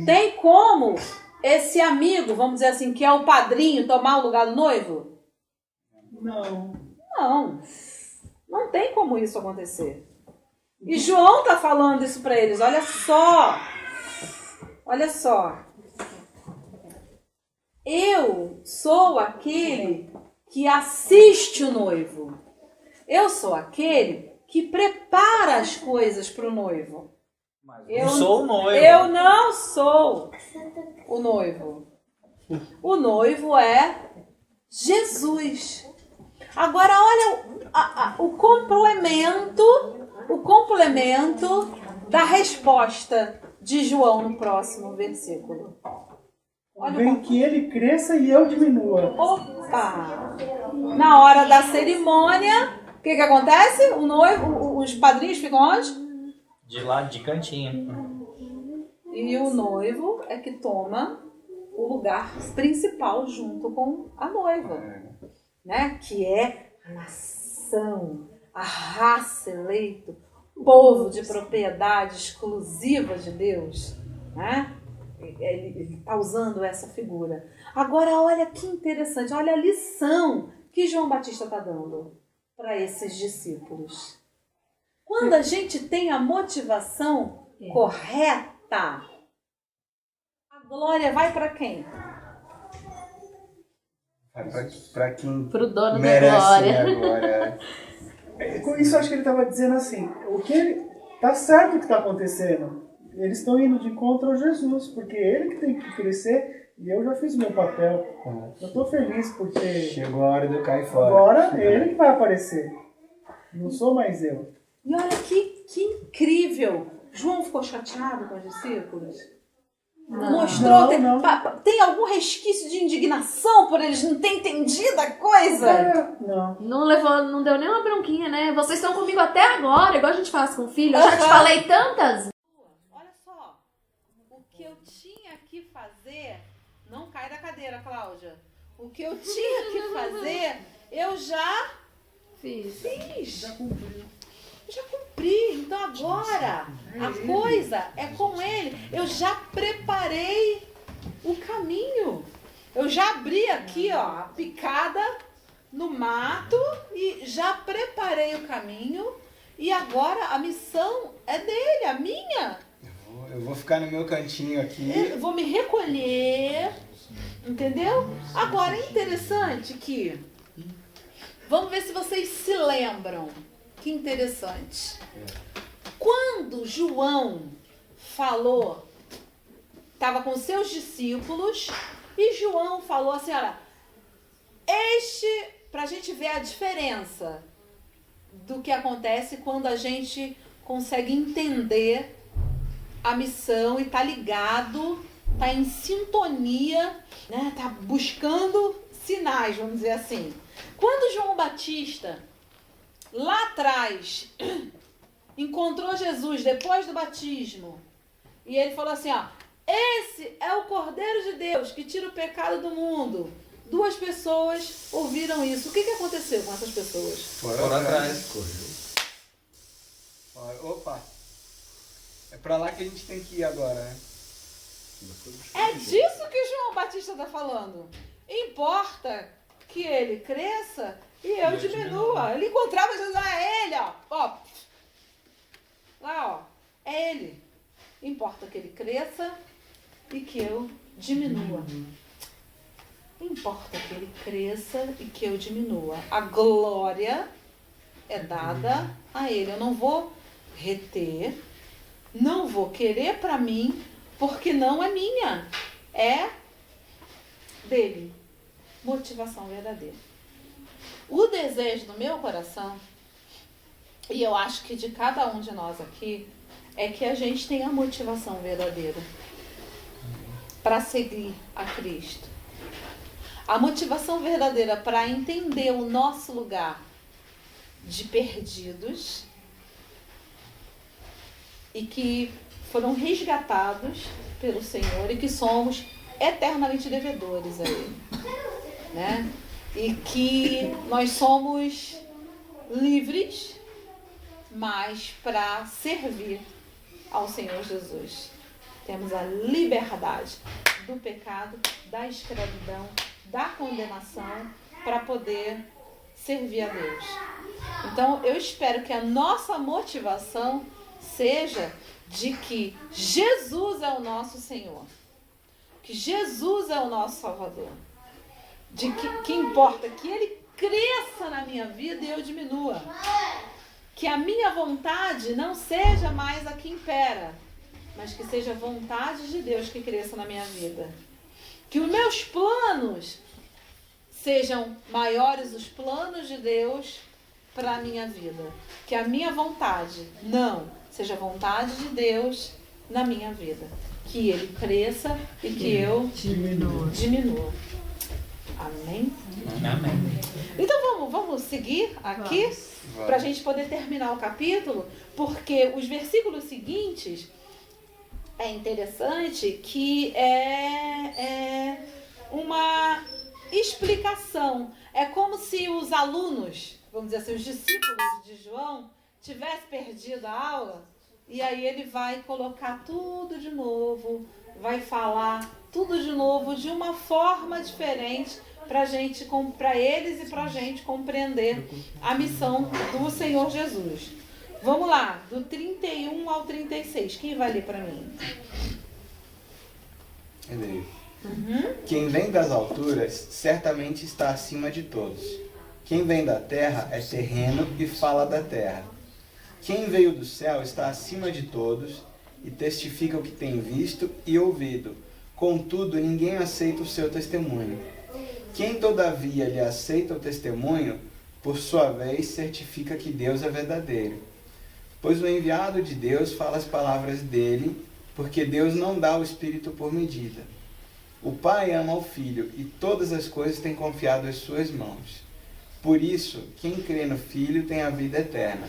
Tem como esse amigo, vamos dizer assim, que é o padrinho, tomar o lugar do noivo?
Não.
Não. Não tem como isso acontecer. E João está falando isso para eles. Olha só. Olha só. Eu sou aquele que assiste o noivo. Eu sou aquele que prepara as coisas para o noivo.
Eu sou o noivo.
Eu não sou o noivo. O noivo é Jesus. Agora olha o complemento da resposta de João no próximo versículo.
Vem que ele cresça e eu diminua.
Opa! Na hora da cerimônia, o que acontece? O noivo, os padrinhos ficam onde?
De lado, de cantinho.
E o noivo é que toma o lugar principal junto com a noiva, né? Que é a nação, a raça eleita, povo de propriedade exclusiva de Deus, né? Ele está usando essa figura. Agora, olha que interessante, olha a lição que João Batista está dando para esses discípulos. Quando a gente tem a motivação correta, a glória vai para quem?
Para quem
Pro dono da
merece
glória.
agora.
Com isso, acho que ele estava dizendo assim, o que tá certo o que está acontecendo. Eles estão indo de encontro a Jesus, porque ele que tem que crescer e eu já fiz o meu papel. Eu estou feliz porque
Chegou a hora do cair fora.
agora é ele que vai aparecer. Não sou mais eu.
E olha que incrível. João ficou chateado com os discípulos? Mostrou,
Não.
tem algum resquício de indignação por eles não terem entendido a coisa?
Não.
Não deu nem uma bronquinha, né? Vocês estão comigo até agora, igual a gente faz com o filho. Eu já te falei tantas.
Olha só, o que eu tinha que fazer, não cai da cadeira, Cláudia. O que eu tinha que fazer, eu já
Fiz.
fiz.
Já cumpriu.
Já cumpri, então agora a coisa é com ele. Eu já preparei o caminho. Eu já abri aqui, ó, a picada no mato e já preparei o caminho. E agora a missão é dele, a minha.
Eu vou ficar no meu cantinho aqui.
Eu vou me recolher, entendeu? Agora é interessante que, vamos ver se vocês se lembram. Que interessante. Quando João falou, estava com seus discípulos, e João falou assim, olha, para a gente ver a diferença do que acontece quando a gente consegue entender a missão e tá ligado, tá em sintonia, né? Tá buscando sinais, vamos dizer assim. Quando João Batista lá atrás encontrou Jesus depois do batismo e ele falou assim, ó, esse é o Cordeiro de Deus que tira o pecado do mundo. 2 pessoas ouviram isso. O que aconteceu com essas pessoas?
Foram atrás.
Opa! É pra lá que a gente tem que ir agora, né?
É disso que João Batista está falando. Importa que ele cresça e eu diminua. Ele encontrava Jesus, é ele, ó. Lá, ó. É ele. Importa que ele cresça e que eu diminua. Importa que ele cresça e que eu diminua. A glória é dada a ele. Eu não vou reter, não vou querer para mim, porque não é minha. É dele. Motivação verdadeira. O desejo do meu coração, e eu acho que de cada um de nós aqui, é que a gente tenha motivação verdadeira para seguir a Cristo. A motivação verdadeira para entender o nosso lugar de perdidos e que foram resgatados pelo Senhor e que somos eternamente devedores a Ele, né? E que nós somos livres, mas para servir ao Senhor Jesus. Temos a liberdade do pecado, da escravidão, da condenação, para poder servir a Deus. Então, eu espero que a nossa motivação seja de que Jesus é o nosso Senhor, que Jesus é o nosso Salvador, de que importa que Ele cresça na minha vida e eu diminua, que a minha vontade não seja mais a que impera, mas que seja a vontade de Deus que cresça na minha vida. Que os meus planos sejam maiores os planos de Deus para a minha vida. Que a minha vontade não seja a vontade de Deus na minha vida. Que Ele cresça e que eu diminua. Amém?
Amém.
Então vamos seguir aqui para a gente poder terminar o capítulo, porque os versículos seguintes é interessante que é uma explicação. É como se os alunos, vamos dizer assim, os discípulos de João, tivessem perdido a aula e aí ele vai colocar tudo de novo, vai falar tudo de novo de uma forma diferente para eles e para a gente compreender a missão do Senhor Jesus. Vamos lá, do 31 ao 36. Quem vai ler para mim?
Ele. Quem vem das alturas certamente está acima de todos. Quem vem da terra é terreno e fala da terra. Quem veio do céu está acima de todos e testifica o que tem visto e ouvido. Contudo, ninguém aceita o seu testemunho. Quem, todavia, lhe aceita o testemunho, por sua vez, certifica que Deus é verdadeiro. Pois o enviado de Deus fala as palavras dele, porque Deus não dá o Espírito por medida. O Pai ama o Filho, e todas as coisas tem confiado às suas mãos. Por isso, quem crê no Filho tem a vida eterna.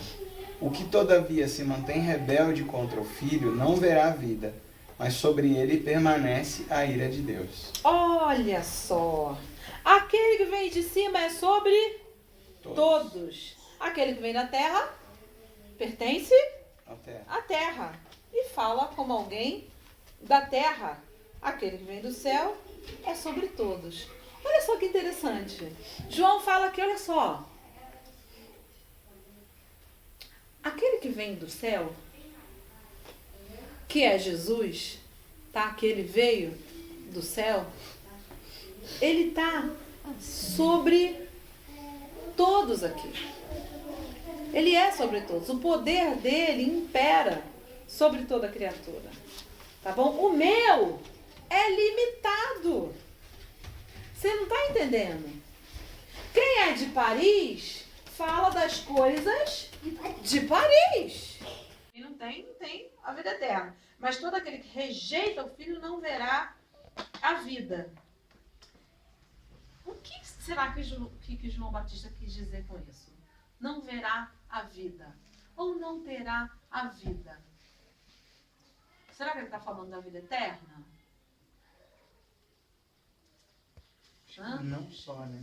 O que, todavia, se mantém rebelde contra o Filho, não verá a vida, mas sobre ele permanece a ira de Deus.
Olha só! Aquele que vem de cima é sobre todos. Aquele que vem da terra pertence à terra. E fala como alguém da terra. Aquele que vem do céu é sobre todos. Olha só que interessante. João fala aqui, olha só. Aquele que vem do céu, que é Jesus, tá? Que ele veio do céu, ele tá sobre todos aqui. Ele é sobre todos. O poder dele impera sobre toda criatura. Tá bom? O meu é limitado. Você não tá entendendo? Quem é de Paris fala das coisas de Paris. E não tem a vida eterna. Mas todo aquele que rejeita o Filho não verá a vida. O que será que João Batista quis dizer com isso? Não verá a vida. Ou não terá a vida. Será que ele está falando da vida eterna?
Não só, né?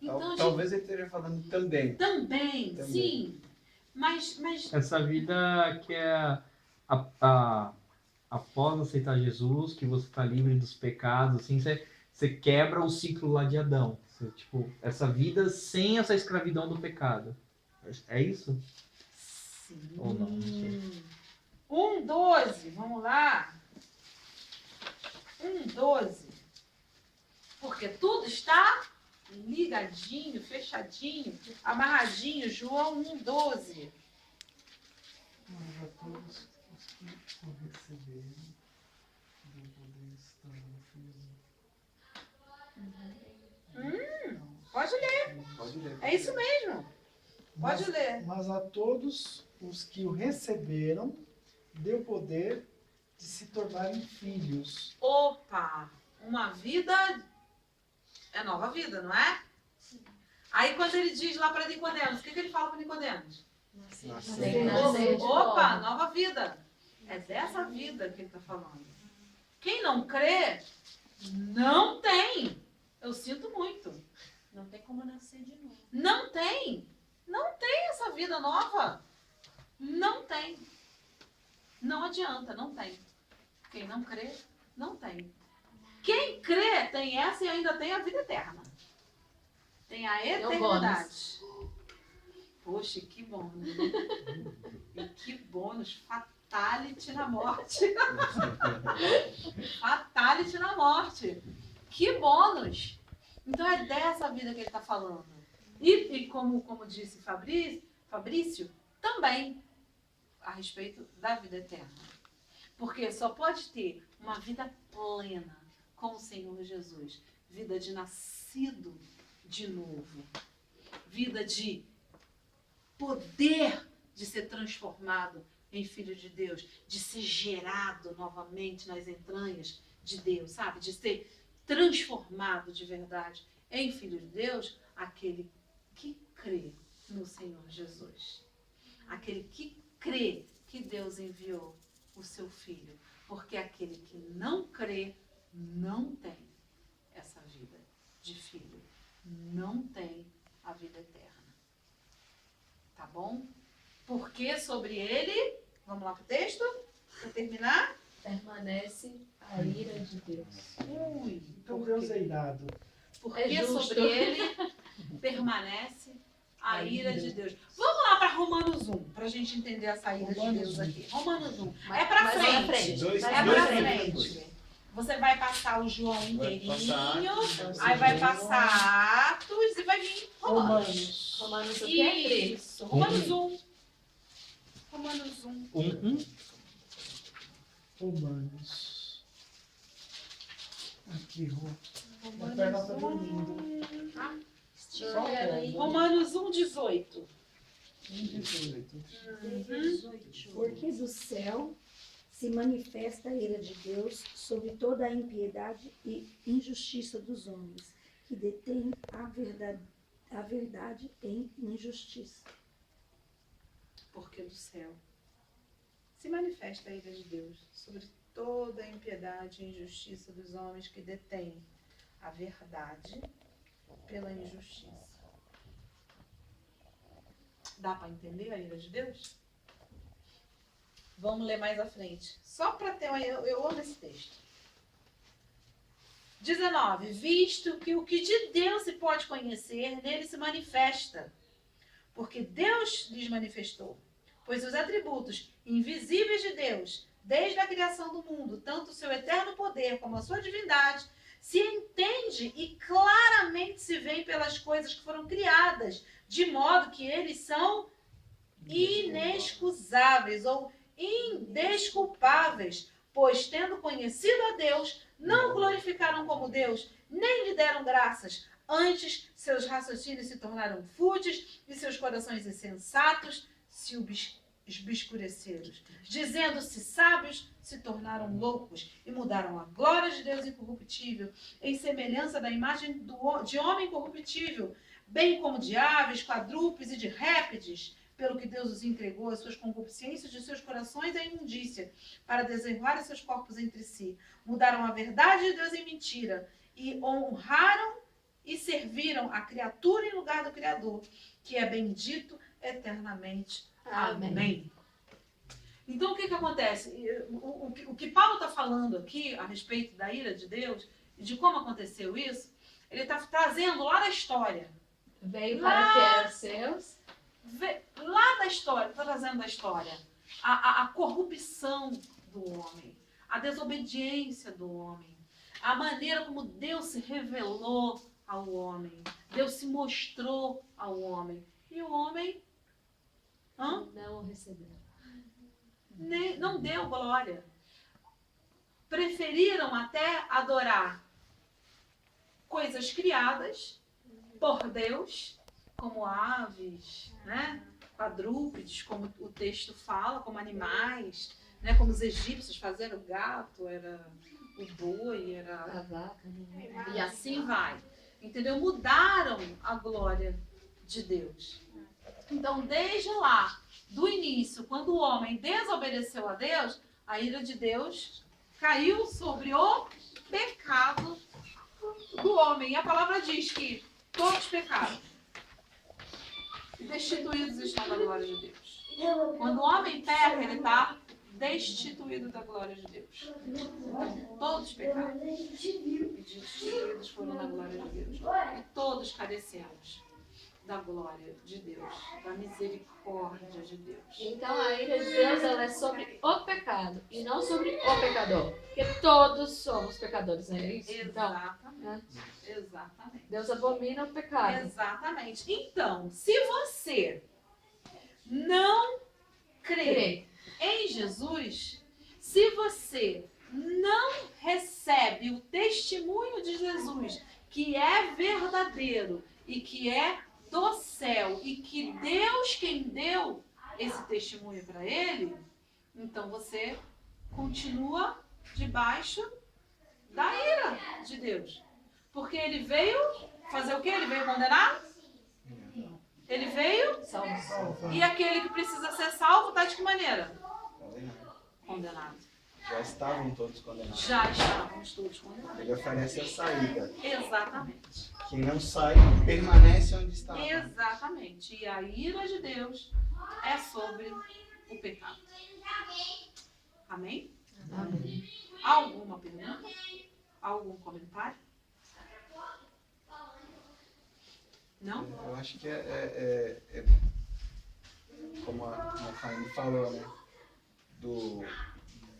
Então,
Talvez ele esteja falando também.
Também, sim. Mas
essa vida que é a
após aceitar Jesus, que você está livre dos pecados, assim, você quebra o ciclo lá de Adão. Você, tipo, essa vida sem essa escravidão do pecado. É isso?
Sim.
Ou não? Não sei.
1:12, vamos lá. 1:12. Porque tudo está ligadinho, fechadinho, amarradinho. João 1:12.
Mas a todos os que o receberam, deu poder estar no filho.
Pode ler.
Pode ler.
É isso mesmo. Pode ler.
Mas a todos os que o receberam, deu poder de se tornarem filhos.
Opa! Uma vida é nova vida, não é? Aí quando ele diz lá para Nicodemos, o que ele fala para Nicodemos? Opa, nova vida. É dessa vida que ele está falando. Quem não crê, não tem. Eu sinto muito.
Não tem como nascer de novo.
Não tem. Não tem essa vida nova. Não tem. Não adianta, não tem. Quem não crê, não tem. Quem crê tem essa e ainda tem a vida eterna. Tem a eternidade. Poxa, que bônus. E que bônus. Fatality na morte. Fatality na morte. Que bônus. Então é dessa vida que ele está falando. E como disse Fabrício, também a respeito da vida eterna. Porque só pode ter uma vida plena com o Senhor Jesus. Vida de nascido de novo. Vida de poder de ser transformado em filho de Deus. De ser gerado novamente nas entranhas de Deus, sabe? De ser transformado de verdade em filho de Deus, aquele que crê no Senhor Jesus. Aquele que crê que Deus enviou o seu filho. Porque aquele que não crê, não tem essa vida de filho. Não tem a vida eterna. Tá bom? Porque sobre ele, vamos lá pro texto, para terminar.
Permanece a ira de Deus.
Ui,
Então
por
Deus
quê?
é irado.
Porque
É justo.
sobre ele permanece a ira de Deus. Vamos lá para Romanos 1, para a gente entender essa ira de
Romanos
Deus
1.
aqui. Romanos 1.
Mas-
É para
mas
frente.
é pra frente.
Dois-
É
dois
para
capítulos.
frente. Você vai passar o João inteirinho,
passar.
aí vai passar Atos e vai vir Romanos.
Romanos.
Romanos o quê, Cris?
Isso. Romanos 1. Romanos 1.
Romanos. Aqui, Rô. A perna tá dormindo. Só um pouco.
Romanos 1:18.
18.
18. Porque do céu se manifesta a ira de Deus sobre toda a impiedade e injustiça dos homens, que detêm a verdade em injustiça.
Porque do céu se manifesta a ira de Deus sobre toda a impiedade e injustiça dos homens que detêm a verdade pela injustiça. Dá para entender a ira de Deus? Vamos ler mais à frente. Só para ter uma... Eu amo esse texto. 19. Visto que o que de Deus se pode conhecer, nele se manifesta. Porque Deus lhes manifestou. Pois os atributos invisíveis de Deus, desde a criação do mundo, tanto o seu eterno poder como a sua divindade, se entende e claramente se vê pelas coisas que foram criadas, de modo que eles são inexcusáveis ou indesculpáveis, pois tendo conhecido a Deus, não o glorificaram como Deus, nem lhe deram graças. Antes, seus raciocínios se tornaram fúteis e seus corações insensatos se obscureceram. Dizendo-se sábios, se tornaram loucos e mudaram a glória de Deus incorruptível em semelhança da imagem de homem corruptível, bem como de aves, quadrúpedes e de répteis, pelo que Deus os entregou às suas concupiscências de seus corações à imundícia, para desonrar seus corpos entre si. Mudaram a verdade de Deus em mentira e honraram e serviram a criatura em lugar do Criador, que é bendito eternamente. Amém. Então, o que acontece? O que Paulo está falando aqui a respeito da ira de Deus e de como aconteceu isso, ele está trazendo lá da história.
Veio para que eram seus.
Lá da história, está trazendo da história. A corrupção do homem, a desobediência do homem, a maneira como Deus se revelou ao homem, Deus se mostrou ao homem. E o homem
Não recebeu.
não deu glória. Preferiram até adorar coisas criadas por Deus, como aves, né? Quadrúpedes, como o texto fala, como animais, né? Como os egípcios faziam, o gato, era o boi, era
A vaca, né?
e assim vai. Entendeu? Mudaram a glória de Deus. Então, desde lá, do início, quando o homem desobedeceu a Deus, a ira de Deus caiu sobre o pecado do homem. E a palavra diz que todos pecaram e destituídos estão da glória de Deus. Quando o homem peca, ele está destituído da glória de Deus. Então, todos pecaram e destituídos foram da glória de Deus. E todos carecemos da glória de Deus, da misericórdia de Deus.
Então a ira de Deus ela é sobre o pecado e não sobre o pecador. Porque todos somos pecadores, não é isso? Então,
Exatamente. Exatamente.
Deus abomina o pecado.
Exatamente. Então, se você não crê em Jesus, se você não recebe o testemunho de Jesus, que é verdadeiro e que é do céu, e que Deus quem deu esse testemunho para ele, então você continua debaixo da ira de Deus. Porque ele veio fazer o quê? Ele veio condenar? Ele veio
Salvo.
e aquele que precisa ser salvo está de que maneira? Condenado.
Já estavam todos condenados.
Já estávamos todos condenados.
Ele oferece a saída.
Exatamente.
Quem não sai, permanece onde está.
Exatamente. E a ira de Deus é sobre o pecado. Amém?
Amém.
Alguma pergunta? Algum comentário? Não?
Eu acho que como a Faine falou, né?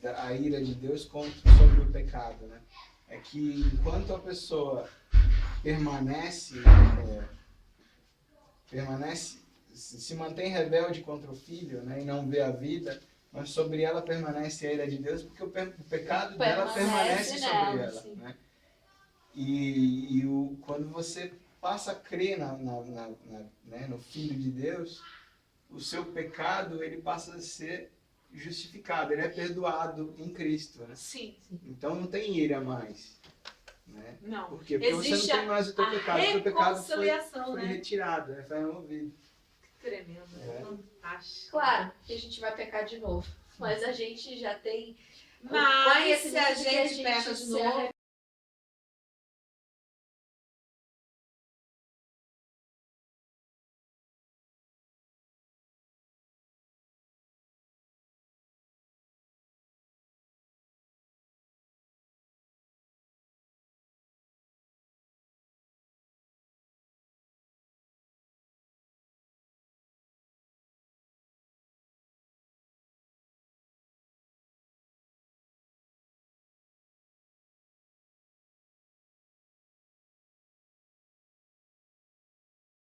Da ira de Deus sobre o pecado, né? É que enquanto a pessoa se mantém rebelde contra o filho, né, e não vê a vida, mas sobre ela permanece a ira de Deus, porque o pecado dela permanece sobre ela, né? Quando você passa a crer né, no Filho de Deus, o seu pecado ele passa a ser justificado, ele é perdoado em Cristo, né?
Sim.
Então não tem ira mais, né?
Não.
Por quê? Porque
Existe
você não tem mais o teu pecado, o teu pecado foi
reconciliação, né?
retirado, né? Foi removido.
Tremendo,
É.
fantástico.
Claro que a gente vai pecar de novo. Mas a gente já tem
Mas se
conhecimento
a
de que
gente peca de
se
novo,